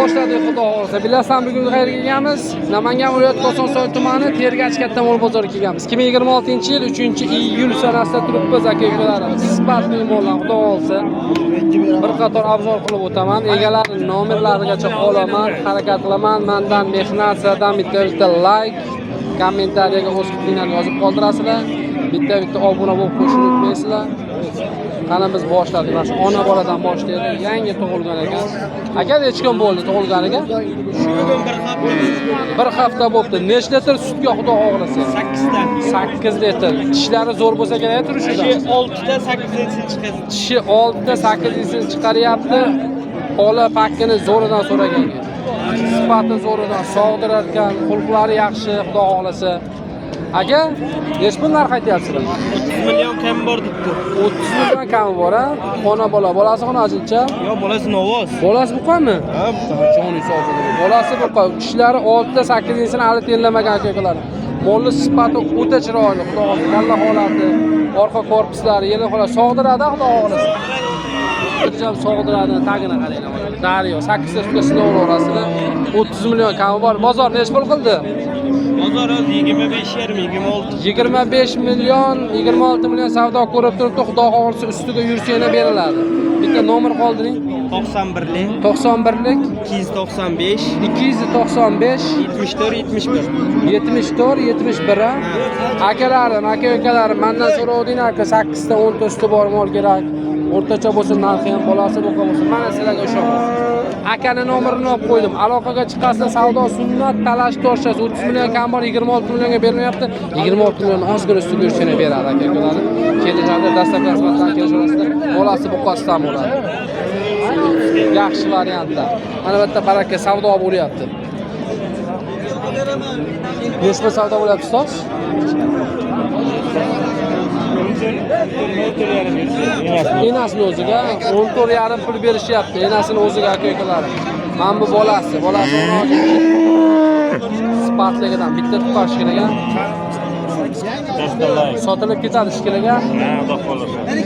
boshladik xudo xohlasa. Bilasan, bugun qayerga kelganmiz? Namangan viloyati Kosonsoy tumani Tergach katta mol bozoriga kelganmiz. 2026-yil 3-iyul sanasida turibmiz aka-ukalar. Sifatli mollar xudo xohlasa. Bir qator obzor qilib o'taman. Egalari nomerlarigacha qolaman, harakat qilaman. Mendan mehnat sizdan bitta like, kommentariyaga o'z fikringizni yozib qoldirasizlar. Bitta obuna bo'lib qo'shilib unutmaysizlar. Qani biz boshladik. Mana shu ona boladan boshlaydi. Yangi tug'ilgan ekan. Aka necha kun bo'ldi tug'ilganiga? Bugun bir hafta bo'libdi. Necha litr sutga xudo xohlasa? 8 ta. 8 litr. Tishlari zo'r bo'lsa kerak turishida. Tishi 6 ta 8 chiqadi. Tishi 6 ta 8 chiqaryapti. Ola pakkini zo'ridan so'ragan. Sifati zo'ridan sog'dirarkan, xulqlari yaxshi xudo xohlasa. Aka, necha pul narx aytyapsizlar? 30 million kam bor debdi. 30 million kam bor a? Ona bola, bolasi xonajincha? Yo, bolasi novoz. Bolasi buqami? Ha, Joni sog'di. Bolasi buqa. Tishlari 6 ta 8-sini hali terlamagan aka-ukalar. Molli sifati o'ta chiroyli, xudo xohlasa. Kalla holati, orqa korpuslari, yeli xohlasa sog'diradi, xudo xohlasa. Hujjam sog'diradi, tagini qaranglar. Daryo 8 ta sutga sinov orasida 30 million kami bor. Bozor necha pul qildi? bozor 25,5 26. 25 million, 26 million savdo ko'rib turibdi. Xudo xohlasa ustiga yursa yana beriladi. Bitta nomer qoldiring. 91lik, 91lik 295, 295 74 71. 74 71 a. Akalarim, aka-ukalarim mendan so'rovding aka 8 ta 10 ta usti bor mol kerak. O'rtacha bo'lsin, narxi ham bolasi buqa bo'lsin. Mana sizlarga o'shaman. Akani nomerini olib qo'ydim. Aloqaga chiqasizlar, savdo sunnat, talash torshasi 30 million kam bor, 26 millionga berilmayapti. 26 million ozgina ustiga yurishini beradi aka-ukalar. Kelishadi, dastlabki rasmatdan kelisharasizlar. Bolasi buqasidan bo'ladi. Yaxshi variantda. Mana bu yerda baraka savdo bo'lyapti. Nechta savdo bo'lyapti ustoz? Enasini o'ziga 14,5 pul berishyapti. Enasini o'ziga aka-ukalarim. Mana bu bolasi sifatligidan bitta tuqqan shikiliga sotilib ketadi shikiliga.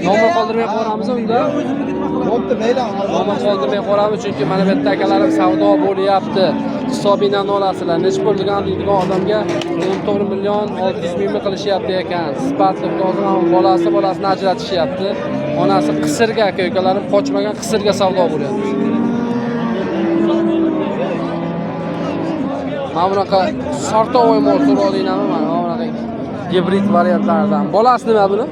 Nomer qoldirmay qo'yamiz unda. Nomer qoldirmay qo'yamiz chunki mana bu yerda akalarim savdo bo'lyapti. Hisobingdan olasizlar. Necha pul degan deydigan odamga 14 million 600 ming qilishyapti ekan. Sifatli lozim bolasini ajratishyapti. Onasi qisirga aka-ukalarim qochmagan qisirga savdo bo'lyapti. Mana bunaqa sortovoy mol so'rovdinglarmi? Mana bunaqa gibrid variantlardan. Bolasi nima buni?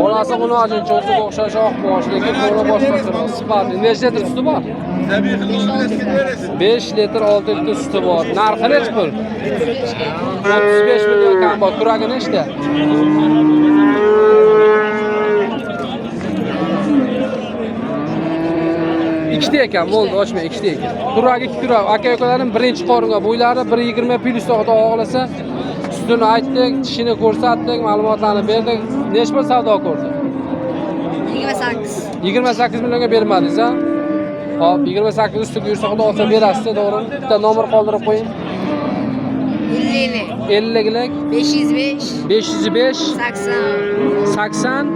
Bolasi xunojin cho'ziga o'xshash oq bosh, lekin to'g'ri boshqacha sifatli. Necha litr suti bor? 5 litr 6 litr suti bor. Narxi necha pul? 35 million kam bor. Turagi nechta? Ikkita ekan, bo'ldi, ochmay ikkita ekan. Turagi 2 turag. Aka-ukalarim birinchi qoringa bo'ylari 1.20 plus xudo xohlasa. Sutini aytdik, tishini ko'rsatdik, ma'lumotlarni berdik. Necha pul savdo ko'rdi? 28. 28 millionga bermadingiz a? Hop, 28 ustiga yursa xudo olsa berasiz, to'g'rimi? Bitta nomer qoldirib qo'ying. 50lik 505 505 80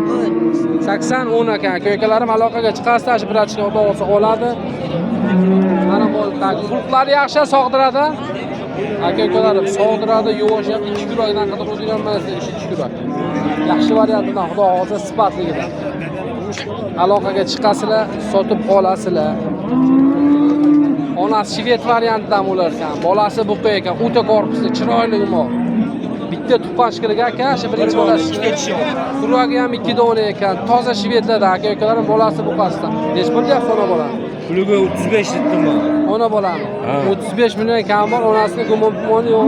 80 10 ekan. Aka-ukalarim aloqaga chiqasizlar, birachga xudo olsa oladi. Mana bu xulqlari yaxshi sog'diradi. Aka-ukalarim sog'diradi, yuvoshyapti, 2 kurakdan qidiruvdigan emas, 2 kurak. Yaxshi variantdan xudo olsa sifatligidan. Aloqaga chiqasizlar, sotib olasizlar. Onasi shved variantidan bo'lar ekan. Bolasi buqa ekan, o'ta korpusli, chiroyli mol. Bitta tuqqan shikiliga aka, shu birinchi bolasi. Kuragi ham 2 dona ekan. Toza shvedlardan aka-ukalarim bolasi buqasidan. Nech pul deyapsiz ona bolani? Puliga 35 litr. Ona bolani 35 million kam bor, onasining gumon yo'q.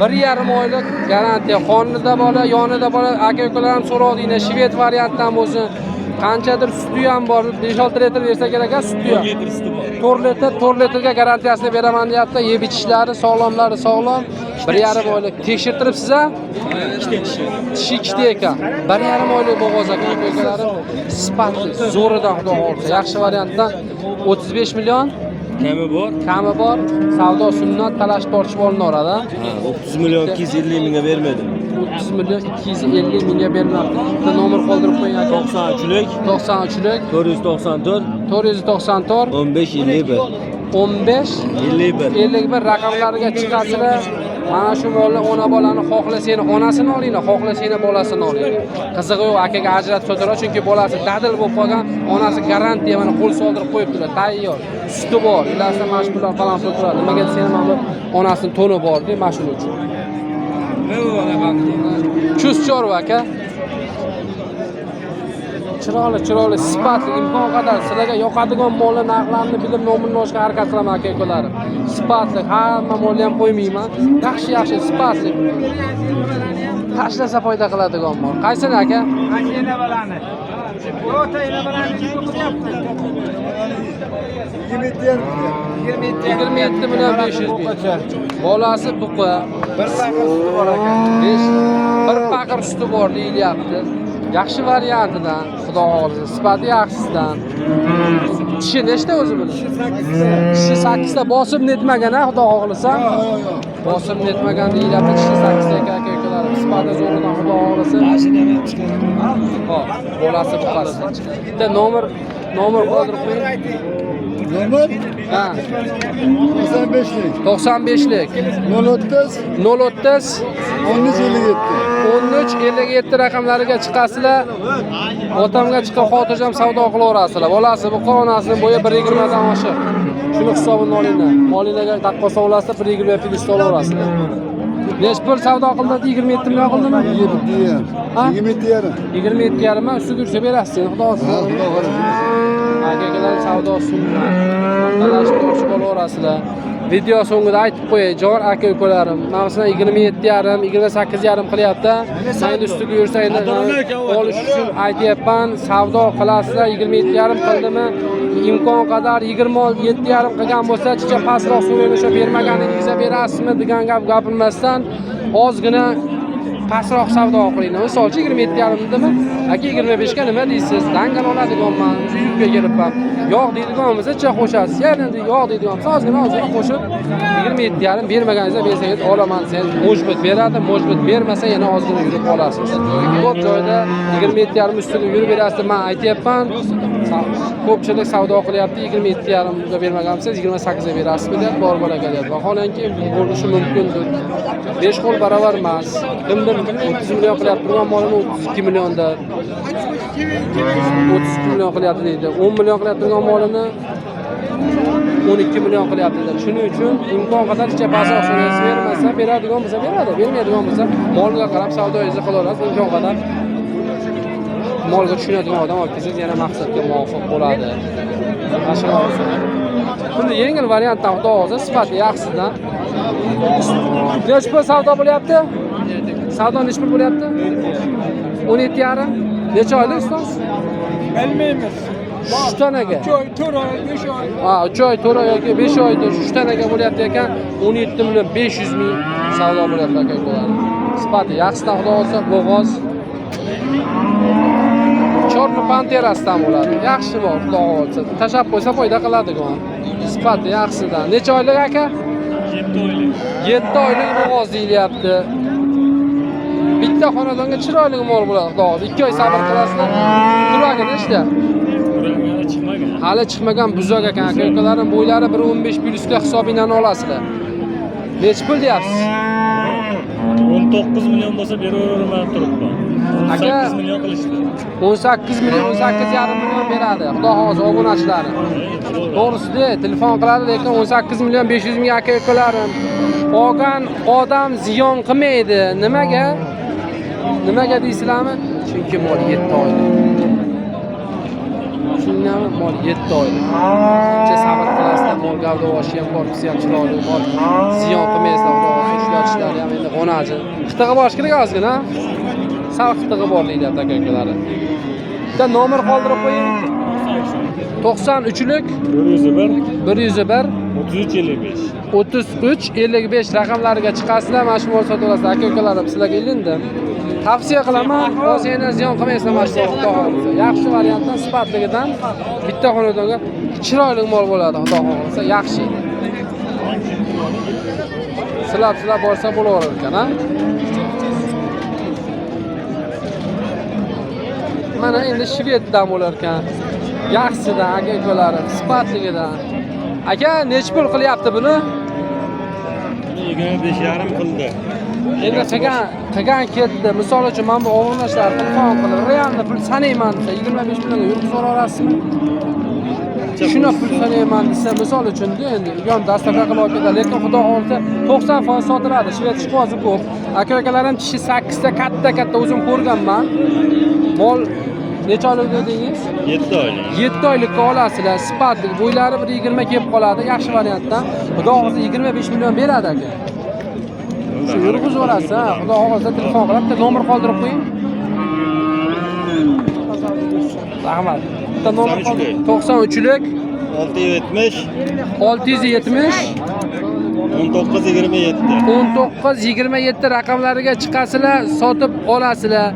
1,5 oylik garantiya. Xonida bola, yonida bola, aka-ukalarim so'rovdinglar, shved variantdan bo'lsin. Qanchadir suti ham bor, 5-6 litr bersa kerak, suti ham. 4 litrga garantiyasini beraman deyapti. Yeb ichishlari sog'lomlari sog'lom. 1,5 oylik tekshirtiribsiz a? Tishi 2 ekan. 1,5 oylik bo'g'oz aka-ukalarim. Sifatli, zo'ridan xudo xohlasa. Yaxshi variantdan 35 million kami bor. Savdo sunnat talash tortishib olinaveradi. 30 million 250 mingga bermadim. 30 milyon 250 mingga berilmoqda. Bitta nomer qoldirib qo'ying aka. 93'lük 93lik 494 494 15 51 15 51 51 raqamlariga chiqasizlar. Mana shu molni ona bolani xohlasanglar onasini olinglar, xohlasanglar bolasini olinglar. Qizig'i yo'q, akaga ajratib sotalar chunki bolasi dadil bo'lib qolgan, onasi garantiya mana qo'l soldirib qo'yibdilar, tayyor. Suti bor, ilasida mashqlar falan turadi. Nimaga desanglar mana bu onasining toni bor-da, mana shuning uchun. Chus chorva aka. Chiroyli, sifatli, imkon qadar sizlarga yoqadigan mollar narxlarini bilib nomini olishga harakat qilaman aka-ukalarim. Sifatli, hamma molni ham qo'ymayman. Yaxshi, sifatli. Tashlasa foyda qiladigan mol. Qaysini aka? Mashina balani. O'tayna balani qilyapti. 27 million 500 ming. Bolasi buqa. Bir paqir suti bor deyilyapti. Yaxshi variantidan, xudo xohlasa, sifati yaxshisidan. Tishi nechta o'zi buni? Tishi 8 ta bosib netmagan, ha, xudo xohlasa. Bosib netmagan deyilyapti, tishi 8 ta ekan aka-ukalarim. Sifati zo'ridan xudo xohlasa. Hop, bolasi buqasi. Bitta nomer qoldirib qo'ying. Nomer? Ha, 95'lik. 95lik. 030 030 1357. 1357 raqamlariga chiqasizlar. Otamga chiqib xotirjam savdo qilaverasizlar. Bolasi bu qonasini bo'yi 120 dan oshiq. Shuni hisobini olinglar. Molinglarga taqqo savlasida 120 pidis olaverasizlar. Nech pul savdo qildingiz? 27 million qildimi? 27 yarim. 27 yarim ma ustiga ursa berasiz, sen xudo Ha, xohlasa. xudo xohlasa. Aka-akalar savdo sunnat. Talashib ko'rishib olasizlar. Video so'ngida aytib qo'yay, jon aka-ukalarim. Masalan 27 yarim, 28 yarim qilyapti. Mayli ustiga yursanglar, olish uchun aytyapman, savdo qilasizlar. 27 yarim qildimi? Imkon qadar 27 yarim qilgan bo'lsa, chicha pastroq so'rayman, o'sha bermaganingizga berasizmi degan gap gapirmasdan ozgina pastroq savdo qilinglar. Misol uchun 27 yarim dedimi? Aka 25 ga nima deysiz? Dangan oladiganman, yukka kelibman. Yo'q deydigan bo'lsa, qo'shasiz. Yana yo'q deydigan bo'lsa, ozgina qo'shib 27 yarim bermaganingizda bersangiz olaman sen. Mojbit beradi, mojbit bermasa yana ozgina yurib olasiz. Ko'p joyda 27 yarim ustiga yurib berasiz, men aytyapman. Ko'pchilik savdo qilyapti, 27 yarimga bermagan bo'lsangiz 28 ga berasiz deb bor bo'laga deb. Vaholanki bo'lishi mumkindir. 5 qo'l barobar emas. Kimdir 30 million qilyapti, turgan molini 32 millionda. 32 million qilyapti deydi. 10 million qilyapti turgan molini 12 million qilyapti deydi. Shuning uchun imkon qadar chapasi oshirasiz, bermasa beradigan bo'lsa beradi, bermaydigan bo'lsa molga qarab savdoingizni qilaverasiz. Imkon qadar molga tushunadigan odam olib kelsangiz yana maqsadga muvofiq bo'ladi. Mashina olsa. Buni yengil variantdan xudo olsa, sifati yaxshisidan. Nech pul savdo bo'lyapti? Savdo nech pul bo'lyapti? 17 yarim. Necha oylik ustoz? Bilmaymiz. 3 tanaga. 3 oy, 4 oy, 5 oy. Ha, 3 oy, 4 oy yoki 5 oyda 3 tanaga bo'lyapti ekan, 17 million 500 ming savdo bo'lyapti aka-ukalar. Sifati yaxshisidan xudo olsa, bo'g'oz. Chorli panterasidan bo'ladi. Yaxshi bor, xudo olsa. Tashab qo'ysa foyda qiladigan. Sifati yaxshisidan. Necha oylik aka? 7 oylik. 7 oylik bo'g'oz deyilyapti. Bitta xonadonga chiroyli mol bo'ladi, xudo olsa. 2 oy sabr qilasizlar. Turagi nechta? Hali chiqmagan buzak ekan aka-ukalarim, bo'ylari 1.15 plyusga hisobingdan olasizlar. Nech pul deyapsiz? 19 million bo'lsa beraveraman turibman. Aka 18 million qilishdi. 18 million, 18,5 million beradi. Xudo xohlasa obunachilari. To'g'risida telefon qiladi, lekin 18 million 500 ming aka-ukalarim. Olgan odam ziyon qilmaydi. Nimaga? Nimaga deysizlarmi? Chunki mol 7 oylik. Shundan mol 7 oylik. Qancha sabr qilasizlar, mol gavdavoshi ham, korpusi ham chiroyli, mol ziyon qilmaysizlar, xudo xohlasa ishlatishlar ham endi qo'naji. Qitig'i borish kerak ozgina. Sal qitig'i bor deyapti aka-ukalari. Bitta nomer qoldirib qo'ying. 93lik 101 33 55 raqamlariga chiqasizlar, mana shu mol sotaverasiz aka-ukalarim. Sizlarga ilindim. Tavsiya qilaman, o'zingizni ziyon qilmaysizlar mana shu xudo xohlasa. Yaxshi variantdan, sifatligidan bitta xonadonga chiroyli mol bo'ladi, xudo xohlasa, yaxshi. Silab borsa bo'laverar ekan, ha? mana endi shveddan bo'lar ekan. Yaxshisidan aka-ukalarim, sifatligidan. Aka, necha pul qilyapti buni? 25,5 qildi. Endi qilgan ketdi. Misol uchun men bu obunachilar telefon qilib, realni pul sanayman desa, 25 millionga yurib so'raverasizmi? Shuna pul sanayman desa, misol uchun endi yon dastavka qilib olib ketadi, lekin xudo xolisa 90% sotiladi. Shved ishqibozi ko'p. Aka-ukalarim tishi 8 ta katta o'zim ko'rganman. Mol necha oylik dedingiz? 7 oylik. 7 oylikka olasizlar. Sifatli, bo'ylari 1.20 kelib qoladi, yaxshi variantdan. Xudo xolisa 25 million beradi aka. Shu yurg'izaverasiz, ha. Xudo xolisa telefon qilib, bitta nomer qoldirib qo'ying. Rahmat. Bitta nomer 93lik 670 1927 raqamlariga chiqasizlar, sotib olasizlar.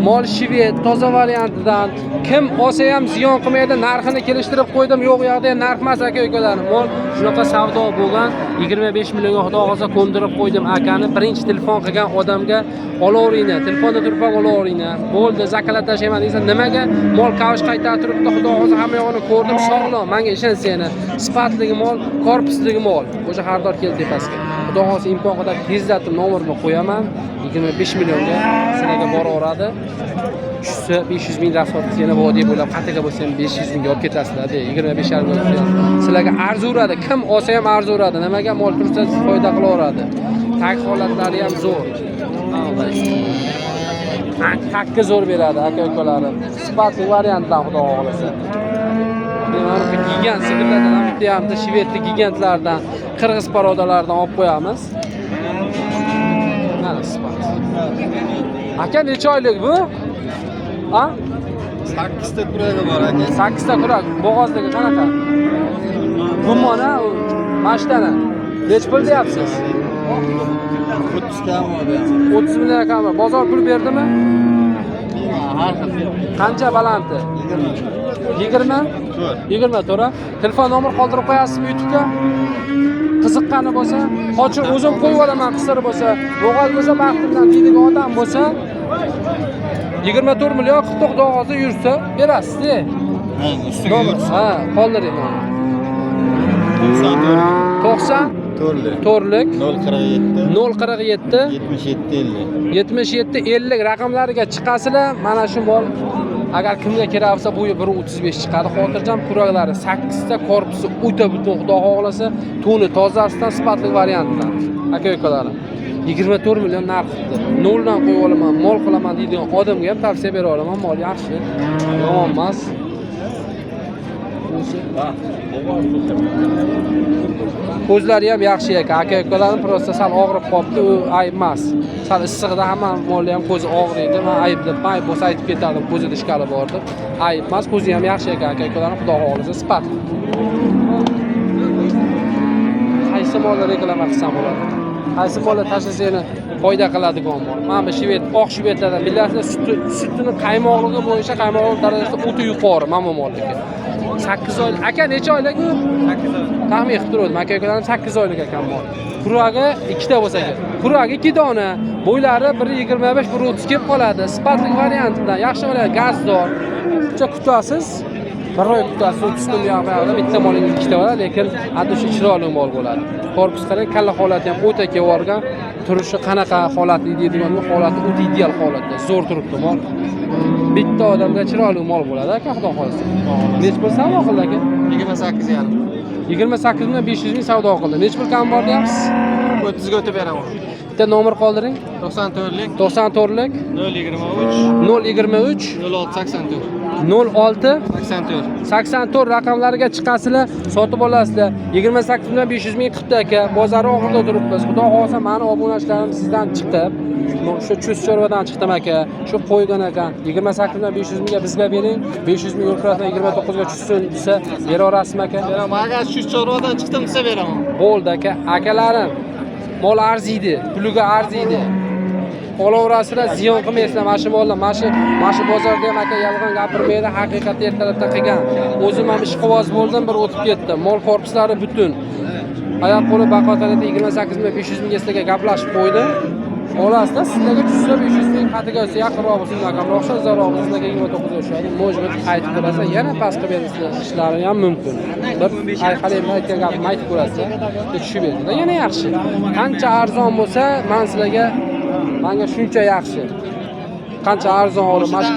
Mol shved, toza variantidan. Kim olsa ham ziyon qilmaydi, narxini kelishtirib qo'ydim. Yo'q, u yoqda narx emas aka-ukalarim. Mol shunaqa savdo bo'lgan. 25 millionga xudo xolisa ko'ndirib qo'ydim akani. Birinchi telefon qilgan odamga olaveringlar. Telefonda turib ham olaveringlar. Bo'ldi, zakalat tashlayman desa, nimaga? Mol kavish qaytarib turibdi. Xudo xolisa hamma yo'g'ini ko'rdim, sog'lom. Menga ishonsanglar. Sifatligi mol, korpusligi mol. O'sha xaridor keldi tepasiga. Xudo xolisa imkon qadar tezlatib nomerni qo'yaman. 25 millionga sizlarga boraveradi. Tushsa 500 ming rasxod yana vodiy bo'ylab qatiga bo'lsa ham 500 mingga olib ketasizlar de. 25 million. Sizlarga arzuvradi. Kim olsa ham arzuvradi. Nimaga mol tursa foyda qilaveradi. Tag holatlari ham zo'r. Takka zo'r beradi aka-ukalarim. Sifatli variantdan xudo xolisa. Mana bu gigant sigirlardan ham bitta hamda shvedlik gigantlardan, qirg'iz parodalardan olib qo'yamiz. Mana sifat. Aka necha oylik bu? Ha? 8 ta kuragi bor aka. 8 ta kurak. Bo'g'ozdagi qanaqa? Gumona, mashtana. Necha pul deyapsiz? 30 kam bo'ldi. 30 million kam. Bozor pul berdimi? Har xil. Qancha balanti? 20? 20 to'ra. Telefon nomer qoldirib qo'yasizmi YouTube'ga? Qiziqqani bo'lsa, qochib o'zim qo'yib olaman, qisqarib bo'lsa, bo'g'oz bo'lsa, baxtimdan deydigan odam bo'lsa, 24 million qilib xudo hozir yursa berasiz-da. Ha, ustiga yursa. Ha, qoldiring. 90 to'rlik 047 77 50 raqamlariga chiqasizlar. Mana shu mol agar kimga kerak bo'lsa bu 1.35 chiqadi. Xotirjam kuraklari 8 ta, korpusi o'ta butun, xudo xohlasa, to'ni tozasidan sifatli variantdan. Aka-ukalarim 24 million narx qildi. Noldan qo'yib olaman, mol qilaman deydigan odamga ham tavsiya bera olaman. Mol yaxshi, yomon emas. Ko'zlari ham yaxshi ekan. Aka-ukalarim prosta sal og'rib qolibdi, u ayb emas. Sal issiqda hamma mollar ham ko'zi og'riydi. Men ayb deb, ayb bo'lsa aytib ketardim, ko'zida ishkali bor deb. Ayb emas, ko'zi ham yaxshi ekan aka-ukalarim, xudo xohlasa sifat. Qaysi molni reklama qilsam bo'ladi? Qaysi molni tashlasangni foyda qiladigan mol. Mana bu shved, oq shvedlardan bilasizlar, sutini qaymoqligi bo'yicha qaymoqlik darajasi o'ta yuqori mana bu molniki. 8 oylik. Aka necha oylik u? 8 oylik. Taxmin qilib turdim. Aka-ukalarim 8 oylik ekan mol. Kuragi 2 ta bo'lsa kerak. Kuragi 2 dona, bo'ylari 1.25, 1.30 kelib qoladi. Sifatli variantidan, yaxshi variant, gazdor. Buncha kutasiz. Bir oy kutasiz, 30 kun yo'q, bitta molingiz 2 ta bo'ladi, lekin adusha chiroyli mol bo'ladi. Korpus qarang, kalla holati ham o'ta kevorgan. Turishi qanaqa holatli deydigan, holati o'ta ideal holatda. Zo'r turibdi mol. Bitta odamga chiroyli mol bo'ladi aka, xudo xolasa. Nech pul savdo qildi aka? 28,5. 28 million 500 ming savdo qildi. Nech pul kam bor deyapsiz? 30 ga o'tib beraman. Bitta nomer qoldiring. 94lik 94lik 023 023 06 84 raqamlariga chiqasizlar, sotib olasizlar. 28 million 500 ming qilibdi aka. Bozor oxirida turibmiz. Xudo xolasa meni obunachilarim sizdan chiqib, shu Chustorvadan chiqdim aka. Shu qo'ygan ekan. 28 million 500 mingga bizga bering. 500 ming yo'lkirasdan 29 ga tushsin desa, bera olasizmi aka? beraman. Agar Chustorvadan chiqdim desa beraman. Bo'ldi aka. Akalarim mol arziydi, puliga arziydi. Olaverasizlar, ziyon qilmaysizlar. Mana shu mollar, mana shu bozorda ham aka yolg'on gapirmaydi, haqiqatni ertalabda qilgan. O'zim ham ishqiboz bo'ldim, bir o'tib ketdim. Mol korpuslari butun. Oyoq qo'li baqotanida 28 million 500 mingga sizlarga gaplashib qo'ydim. olasizda sizlarga tushsa 500 ming qatiga olsa yaqinroq bo'lsin, yaqinroq bo'lsa uzoqroq bo'lsa sizlarga 29 yoshadi. Mojbur aytib ko'rasiz, yana past qilib berisizlar, ishlari ham mumkin. Bir ayqalayman aytgan gapimni aytib ko'rasiz, tushib beradi. Yana yaxshi. Qancha arzon bo'lsa, men sizlarga menga shuncha yaxshi. Qancha arzon olib, mana shu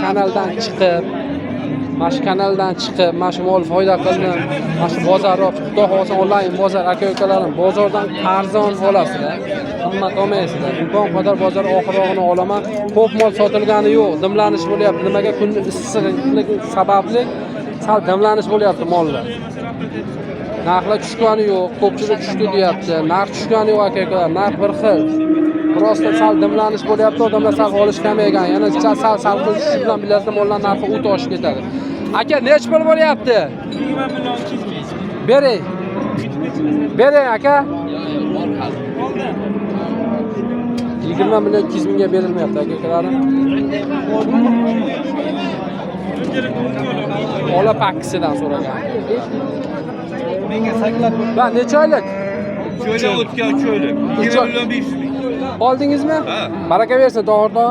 kanaldan chiqib, mana shu mol foyda qildim. Mana shu bozorga xudo xohlasa onlayn bozor aka-ukalarim bozordan arzon olasizlar. Qimmat olmaysizlar. Imkon qadar bozor oxirog'ini olaman. Ko'p mol sotilgani yo'q, dimlanish bo'lyapti. Nimaga kunni issig'ligi sababli sal dimlanish bo'lyapti mollar. Narxlar tushgani yo'q, ko'pchilik tushdi deyapti. Narx tushgani yo'q aka-ukalar, narx bir xil. Prosta sal dimlanish bo'lyapti, odamlar sal olish kamaygan. Yana sal tushish bilan bilasizlar, mollar narxi o'ta oshib ketadi. Aka, nech pul bo'lyapti? 20 million 200 ming. Bering. Bering aka. 20 million 200 mingga berilmayapti aka-ukalarim. Ola pakkisidan so'ragan. Menga saklab Va necha oylik? cho'yla o'tgan cho'yla. 20 million 500 ming. Oldingizmi? Baraka bersin, to'g'ri.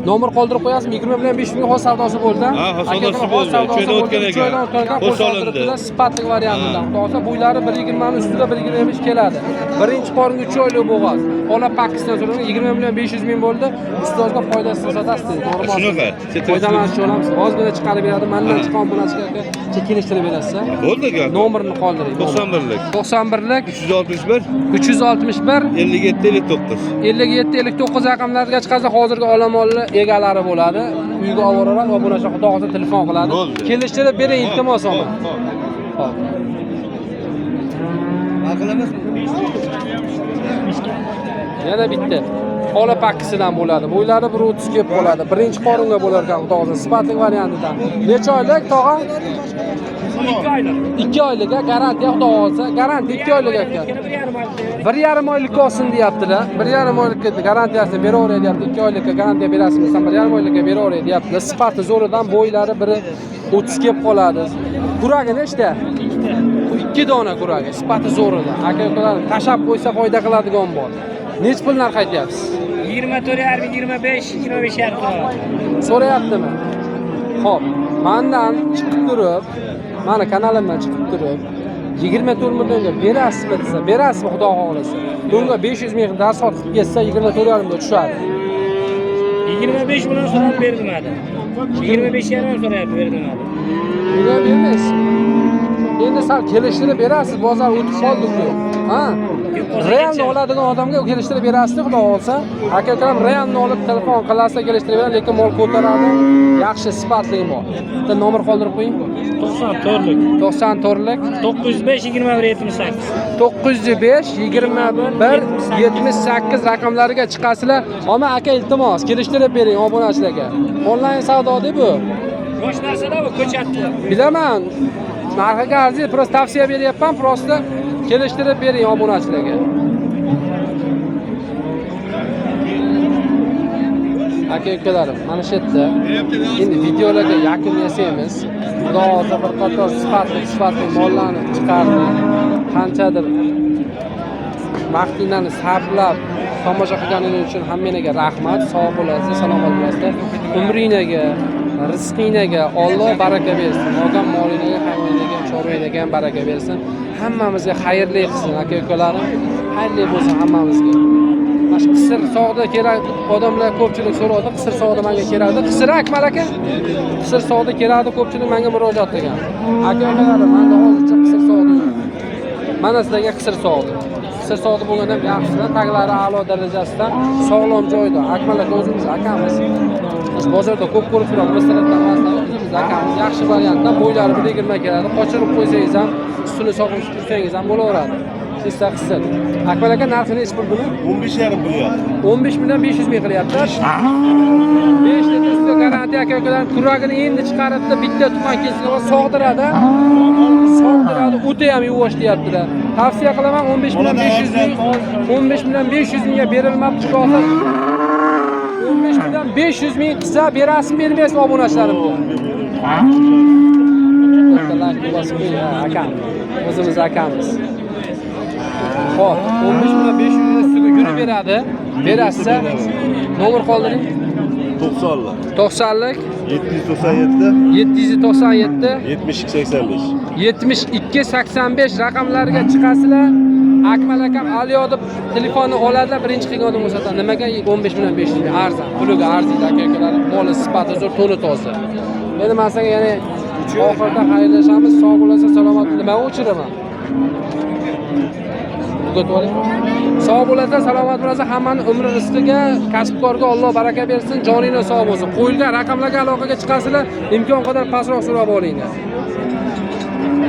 Nomer qoldirib qo'yasizmi? 20 million 500 ming hol savdosi bo'ldi. Ha, hol savdosi bo'ldi. Cho'yda o'tgan ekan. Cho'yda o'tgan ekan, qo'l soldiribdilar, sifatli variantidan. Xudosa bo'ylari 1.20 ustida 1.25 keladi. Birinchi qoringa 3 oylik bo'g'oz. Ola pakkisidan so'ragan 20 million 500 ming bo'ldi. Ustozga foydasini sotasiz, to'g'rimi? Shunaqa. Foydalanishni olamiz. Ozgina chiqarib beradi. Mendan chiqqan bunachiga kelishtirib berasiz. Bo'ldi aka. Nomerini qoldiring. 91lik. 91lik 361 361 57 59. 57-59 raqamlarga chiqarsa hozirgi olamonli egalari bo'ladi. Uyga olib boradi va bu narsa xudo xohlasa telefon qiladi. Kelishtirib bering, iltimos olma. Xo'p. Yana bitta. Ola pakkisidan bo'ladi. Bo'ylari 1.30 kelib qoladi. Birinchi qoringa bo'lar ekan xudo xohlasa sifatli variantidan. Necha oylik tog'a? 2 oylik garantiya xudo xohlasa. Garantiya 2 oylik ekan. 1,5 oylik olsin deyaptilar. 1,5 oylikka garantiyasini beraveray deyapti. 2 oylikka garantiya berasizmi? Sen 1,5 oylikka beraveray deyaptilar. Sifati zo'ridan bo'ylari 1.30 kelib qoladi. Kuragi nechta? 2 dona kuragi. Sifati zo'ridan. Aka-ukalar tashab qo'ysa foyda qiladigan bor. Nech pul narx aytyapsiz? 24,5 25,5 So'rayaptimi? Xo'p, mendan chiqib turib, meni kanalimdan chiqib turib 24 millionga berasizmi desa, berasizmi xudo xohlasa. Bunga 500 ming dar sotib ketsa 24,5 mingga tushadi. 25 million so'rab berilmadi. 25,5 so'rayapti berilmadi. Nega bermaysiz? Endi sal kelishtirib berasiz, bozor o'tib qoldi-ku. Ha? Realni oladigan odamga kelishtirib berasiz, xudo xolsa. Aka-ukalar realni olib telefon qilasa kelishtirib beradi, lekin mol ko'taradi. Yaxshi sifatli mol. Bitta nomer qoldirib qo'ying. 94lik 94lik 905 21 78. 905 21 78 raqamlariga chiqasizlar. Ammo aka iltimos kelishtirib bering obunachilarga. Onlayn savdo-da bu. Bosh narsada bu ko'chatdi. Bilaman. Narxiga arziydi, prosta tavsiya beryapman, prosta kelishtirib bering obunachilarga. Aka-ukalarim, mana shu yerda endi videolarga yakun yasaymiz. Xudo xohlasa bir qator sifatli mollarni chiqardi. Qanchadir vaqtinglarni sarflab tomosha qilganingiz uchun hammangizga rahmat. Sog' bo'lasiz, salomat bo'lasizlar. Umringizga, rizqingizga Alloh baraka bersin. Odam molingizga, hayvoningizga, chorvangizga ham baraka bersin. Hammamizga xayrli qilsin, aka-ukalarim. Xayrli bo'lsin hammamizga. Mana shu qisir sog'da kerak odamlar ko'pchilik so'radi. Qisir sog'da menga kerakdi. Qisir Akmal aka. Qisir sog'da kerakdi, ko'pchilik menga murojaat qilgan. Aka-ukalarim, menda hozircha qisir sog'da yo'q. Mana sizlarga qisir sog'da. Qisir sog'da bo'lganda ham yaxshidan, taglari a'lo darajasidan, sog'lom joyda. Akmal aka o'zimiz akamiz. Biz bozorda ko'p ko'rib turamiz. Masalan, o'zimiz akamiz yaxshi variantda bo'ylari 1.20 keladi. Qochirib qo'ysangiz ham, ustini sog'ib tursangiz ham bo'laveradi. Sizda qisir. Akmal aka narxi nech pul buni? 15,5 bo'lyapti. 15 million 500 ming qilyapti. 5 ta ustida garantiya aka-ukalar kuragini endi chiqaribdi, bitta tuqqan kelsa sog'diradi. Sog'diradi, o'ta ham yuvosh deyaptilar. Tavsiya qilaman 15 million 500 ming. 15 million 500 mingga berilmabdi hozir. 15 million 500 ming qilsa berasizmi, bermaysiz obunachilarimga? Akam. O'zimiz akamiz. Xo'p, 15 million 500 ming ustiga yurib beradi. berasiz. Nomer qoldiring. 90'lar. 90lik 797 797 72 85. 7285 raqamlariga chiqasizlar. Akmal akam Aliyo deb telefonni oladilar, birinchi qilgan odam ko'rsatadi. Nimaga 15 million 500 ming arzon. Puliga arziydi aka-ukalar. Moli sifati zo'r, to'ni toza. Endi men senga yana oxirida xayrlashamiz. Sog' bo'lasiz, salomat bo'ling. Men o'chiraman. Sog' bo'lasizlar, salomat bo'lasizlar. Hammaning umri rizqiga, kasbkorga Alloh baraka bersin, joninglar sog' bo'lsin. Qo'yilgan raqamlarga aloqaga chiqasizlar, imkon qadar pastroq so'rab olinglar.